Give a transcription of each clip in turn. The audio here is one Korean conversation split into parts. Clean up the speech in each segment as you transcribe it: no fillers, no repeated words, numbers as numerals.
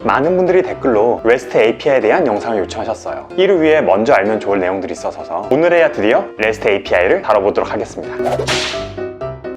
많은 분들이 댓글로 REST API에 대한 영상을 요청하셨어요. 이를 위해 먼저 알면 좋을 내용들이 있어서 오늘에야 드디어 REST API를 다뤄보도록 하겠습니다.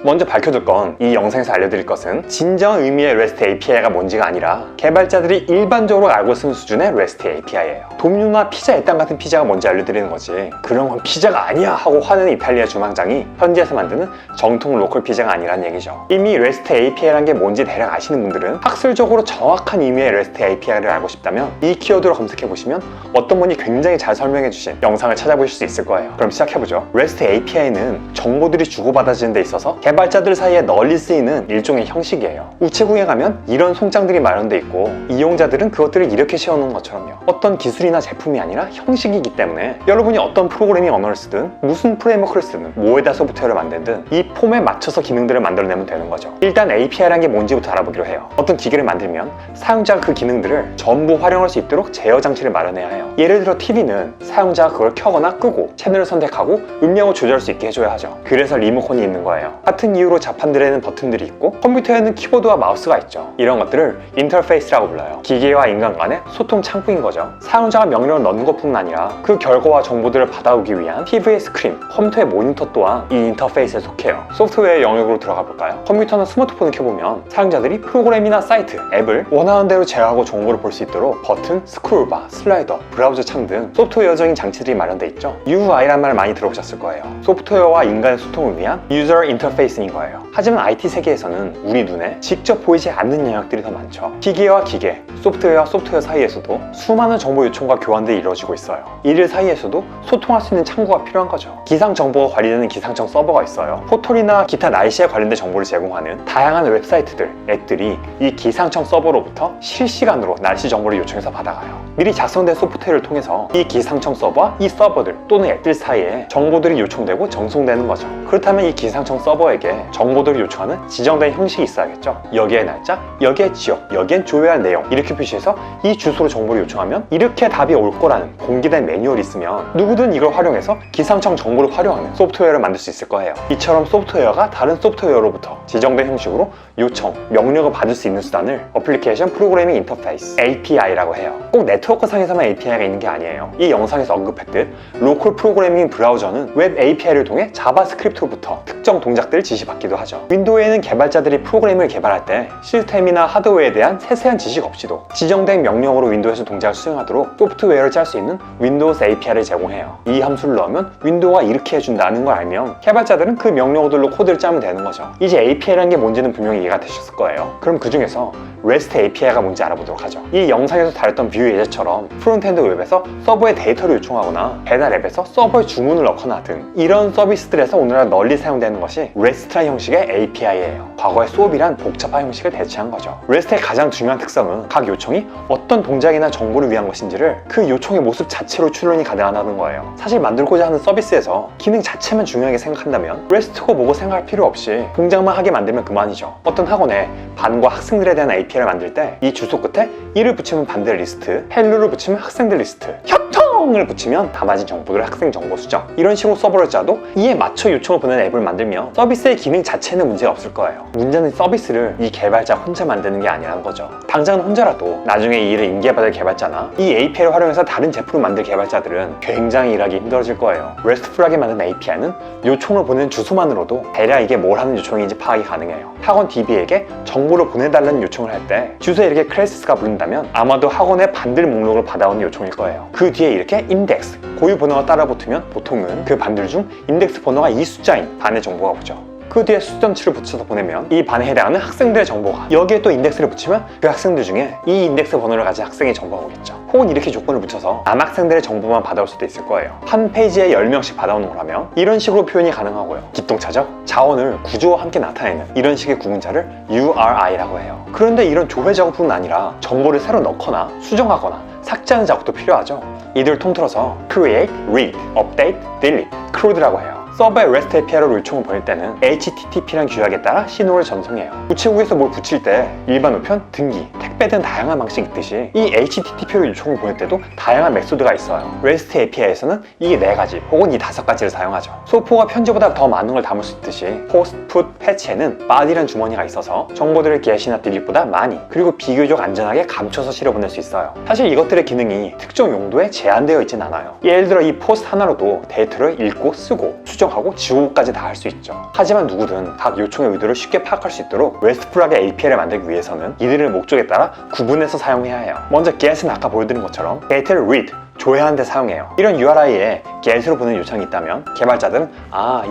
먼저 밝혀둘 건, 이 영상에서 알려드릴 것은 진정 의미의 REST API가 뭔지가 아니라 개발자들이 일반적으로 알고 쓰는 수준의 REST API예요. domino나 피자 일당 같은 피자가 뭔지 알려드리는 거지, 그런 건 피자가 아니야 하고 화내는 이탈리아 주방장이 현지에서 만드는 정통 로컬 피자가 아니란 얘기죠. 이미 REST API란 게 뭔지 대략 아시는 분들은 학술적으로 정확한 의미의 REST API를 알고 싶다면 이 키워드로 검색해보시면 어떤 분이 굉장히 잘 설명해주신 영상을 찾아보실 수 있을 거예요. 그럼 시작해보죠. REST API는 정보들이 주고받아지는 데 있어서 개발자들 사이에 널리 쓰이는 일종의 형식이에요. 우체국에 가면 이런 송장들이 마련돼 있고 이용자들은 그것들을 이렇게 씌워놓은 것처럼요. 어떤 기술이나 제품이 아니라 형식이기 때문에 여러분이 어떤 프로그래밍 언어를 쓰든 무슨 프레임워크를 쓰든 뭐에다 소프트웨어를 만들든 이 폼에 맞춰서 기능들을 만들어내면 되는 거죠. 일단 API란 게 뭔지부터 알아보기로 해요. 어떤 기계를 만들면 사용자가 그 기능들을 전부 활용할 수 있도록 제어 장치를 마련해야 해요. 예를 들어 TV는 사용자가 그걸 켜거나 끄고 채널을 선택하고 음량을 조절할 수 있게 해줘야 하죠. 그래서 리모컨이 있는 거예요. 같은 이유로 자판들에는 버튼들이 있고 컴퓨터에는 키보드와 마우스가 있죠. 이런 것들을 인터페이스라고 불러요. 기계와 인간 간의 소통 창구인 거죠. 사용자가 명령을 넣는 것뿐만 아니라 그 결과와 정보들을 받아오기 위한 TV의 스크린, 컴퓨터의 모니터 또한 이 인터페이스에 속해요. 소프트웨어의 영역으로 들어가 볼까요? 컴퓨터나 스마트폰을 켜보면 사용자들이 프로그램이나 사이트, 앱을 원하는 대로 제어하고 정보를 볼 수 있도록 버튼, 스크롤바, 슬라이더, 브라우저 창 등 소프트웨어적인 장치들이 마련돼 있죠. UI란 말 많이 들어보셨을 거예요. 소프트웨어와 인간의 소통을 위한 유저 인터페이스인 거예요. 하지만 IT 세계에서는 우리 눈에 직접 보이지 않는 영역들이 더 많죠. 기계와 기계, 소프트웨어와 소프트웨어 사이에서도 수많은 정보 요청과 교환들이 이루어지고 있어요. 이들 사이에서도 소통할 수 있는 창구가 필요한 거죠. 기상 정보가 관리되는 기상청 서버가 있어요. 포털이나 기타 날씨에 관련된 정보를 제공하는 다양한 웹사이트들, 앱들이 이 기상청 서버로부터 실시간으로 날씨 정보를 요청해서 받아가요. 미리 작성된 소프트웨어를 통해서 이 기상청 서버와 이 서버들 또는 앱들 사이에 정보들이 요청되고 전송되는 거죠. 그렇다면 이 기상청 서버에게 정보들을 요청하는 지정된 형식이 있어야겠죠. 여기에 날짜, 여기에 지역, 여기엔 조회할 내용, 이렇게 표시해서 이 주소로 정보를 요청하면 이렇게 답이 올 거라는 공개된 매뉴얼이 있으면 누구든 이걸 활용해서 기상청 정보를 활용하는 소프트웨어를 만들 수 있을 거예요. 이처럼 소프트웨어가 다른 소프트웨어로부터 지정된 형식으로 요청, 명령을 받을 수 있는 수단을 어플리케이션 프로그래밍 인터페이스, API라고 해요. 꼭 네트워크 상에서만 API가 있는 게 아니에요. 이 영상에서 언급했듯 로컬 프로그래밍 브라우저는 웹 API를 통해 자바스크립트로부터 특정 동작들을 지시받기도 하죠. 윈도우에는 개발자들이 프로그램을 개발할 때 시스템이나 하드웨어에 대한 세세한 지식 없이도 지정된 명령으로 윈도우에서 동작을 수행하도록 소프트웨어를 짤 수 있는 윈도우 API를 제공해요. 이 함수를 넣으면 윈도우가 이렇게 해준다는 걸 알면 개발자들은 그 명령어들로 코드를 짜면 되는 거죠. 이제 API라는 게 뭔지는 분명히 이해가 되셨을 거예요. 그럼 그 중에서 REST API가 뭔지 알아보도록 하죠. 이 영상에서 다뤘던 뷰 예제처럼 프론트엔드 웹에서 서버에 데이터를 요청하거나 배달 앱에서 서버에 주문을 넣거나 등 이런 서비스들에서 오늘날 널리 사용되는 것이 REST란 형식의 API예요. 과거의 SOAP이란 복잡한 형식을 대체한 거죠. REST의 가장 중요한 특성은 각 요청이 어떤 동작이나 정보를 위한 것인지를 그 요청의 모습 자체로 추론이 가능하다는 거예요. 사실 만들고자 하는 서비스에서 기능 자체만 중요하게 생각한다면 REST고 뭐고 생각할 필요 없이 동작만 하게 만들면 그만이죠. 어떤 학원에 반과 학생들에 대한 API를 만들 때 이 주소 끝에 1을 붙이면 반들 리스트, 헬로를 붙이면 학생들 리스트, 협통을 붙이면 담아진 정보들 학생 정보 수정, 이런 식으로 서버를 짜도 이에 맞춰 요청을 보내는 앱을 만들면 서비스의 기능 자체는 문제가 없을 거예요. 문제는 서비스를 이 개발자 혼자 만드는 게 아니라는 거죠. 당장은 혼자라도 나중에 이 일을 인계받을 개발자나 이 API를 활용해서 다른 제품을 만들 개발자들은 굉장히 일하기 힘들어질 거예요. RESTful하게 만든 API는 요청을 보내는 주소만으로도 대략 이게 뭘 하는 요청인지 파악이 가능해요. 학원 DB에게 정보를 보내달라는 요청을 할 때 주소에 이렇게 클래스가 부른다면 아마도 학원의 반들 목록을 받아오는 요청일 거예요. 그 뒤에 이렇게 인덱스, 고유 번호가 따라 붙으면 보통은 그 반들 중 인덱스 번호가 이 숫자인 반의 정보가 오죠. 그 뒤에 수정치를 붙여서 보내면 이 반에 해당하는 학생들의 정보가, 여기에 또 인덱스를 붙이면 그 학생들 중에 이 인덱스 번호를 가진 학생의 정보가 오겠죠. 혹은 이렇게 조건을 붙여서 남학생들의 정보만 받아올 수도 있을 거예요. 한 페이지에 10명씩 받아오는 거라면 이런 식으로 표현이 가능하고요. 기똥차죠? 자원을 구조와 함께 나타내는 이런 식의 구문자를 URI라고 해요. 그런데 이런 조회 작업뿐 아니라 정보를 새로 넣거나 수정하거나 삭제하는 작업도 필요하죠. 이들 통틀어서 create, read, update, delete, CRUD라고 해요. 서버에 REST API로 요청을 보낼 때는 HTTP라는 규약에 따라 신호를 전송해요. 우체국에서 뭘 붙일 때 일반 우편, 등기, 택배 빼든 다양한 방식이 있듯이 이 HTTP로 요청을 보낼 때도 다양한 메소드가 있어요. REST API에서는 이 4가지 혹은 이 5가지를 사용하죠. 소포가 편지보다 더 많은 걸 담을 수 있듯이 post, put, patch에는 body라는 주머니가 있어서 정보들을 get이나 delete보다 많이 그리고 비교적 안전하게 감춰서 실어보낼 수 있어요. 사실 이것들의 기능이 특정 용도에 제한되어 있진 않아요. 예를 들어 이 post 하나로도 데이터를 읽고 쓰고 수정하고 지우고까지 다 할 수 있죠. 하지만 누구든 각 요청의 의도를 쉽게 파악할 수 있도록 RESTful하게 API를 만들기 위해서는 이들을 목적에 따라 구분해서 사용해야 해요. 먼저 get은 아까 보여드린 것처럼 데이터를 read, 조회하는 데 사용해요. 이런 URI에 get으로 보낸 요청이 있다면 개발자들은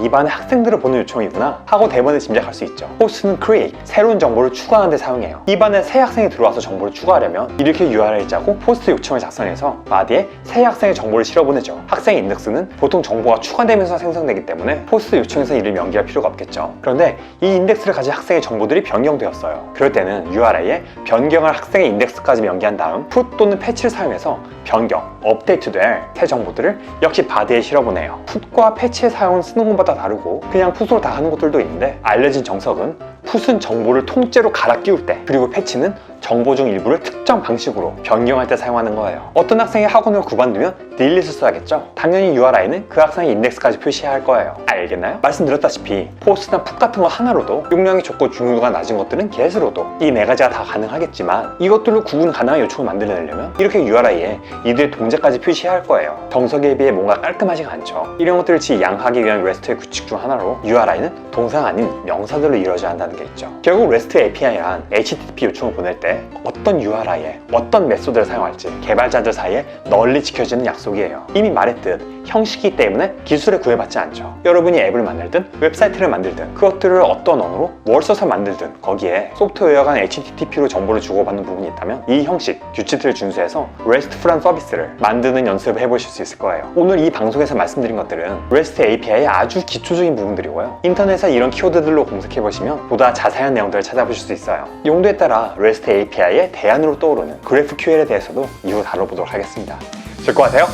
이 반에 학생들을 보낸 요청이구나 하고 대번에 짐작할 수 있죠. post는 create, 새로운 정보를 추가하는 데 사용해요. 이 반에 새 학생이 들어와서 정보를 추가하려면 이렇게 URI 짜고 post 요청을 작성해서 body에 새 학생의 정보를 실어보내죠. 학생 인덱스는 보통 정보가 추가되면서 생성되기 때문에 post 요청에서 이를 명기할 필요가 없겠죠. 그런데 이 인덱스를 가진 학생의 정보들이 변경되었어요. 그럴 때는 URI에 변경할 학생의 인덱스까지 명기한 다음 put 또는 patch를 사용해서 변경, 업데이트될 새 정보들을 역시 바디에 실어보내요. 풋과 패치의 사용은 쓰는 것마다 다르고 그냥 풋으로 다 하는 것들도 있는데 알려진 정석은 풋은 정보를 통째로 갈아 끼울 때, 그리고 패치는 정보 중 일부를 특정 방식으로 변경할 때 사용하는 거예요. 어떤 학생이 학원을 그만두면 딜릿을 써야겠죠? 당연히 URI는 그 학생의 인덱스까지 표시해야 할 거예요. 알겠나요? 말씀드렸다시피 post나 put 같은 거 하나로도 용량이 적고 중요도가 낮은 것들은 get으로도 이 4가지가 다 가능하겠지만 이것들로 구분 가능한 요청을 만들어내려면 이렇게 URI에 이들의 동작까지 표시해야 할 거예요. 정석에 비해 뭔가 깔끔하지가 않죠. 이런 것들을 지양하기 위한 REST의 규칙 중 하나로 URI는 동사가 아닌 명사들로 이루어져야 한다는 게 있죠. 결국 REST API란 HTTP 요청을 보낼 때 어떤 URI에 어떤 메소드를 사용할지 개발자들 사이에 널리 지켜지는 약속이에요. 이미 말했듯 형식이기 때문에 기술에 구애받지 않죠. 여러분이 앱을 만들든 웹사이트를 만들든 그것들을 어떤 언어로 뭘 써서 만들든 거기에 소프트웨어 간 HTTP로 정보를 주고받는 부분이 있다면 이 형식, 규칙들을 준수해서 RESTful한 서비스를 만드는 연습을 해보실 수 있을 거예요. 오늘 이 방송에서 말씀드린 것들은 REST API의 아주 기초적인 부분들이고요. 인터넷에 이런 키워드들로 검색해보시면 보다 자세한 내용들을 찾아보실 수 있어요. 용도에 따라 REST API의 대안으로 떠오르는 GraphQL에 대해서도 이후 다뤄보도록 하겠습니다. 될 것 같아요?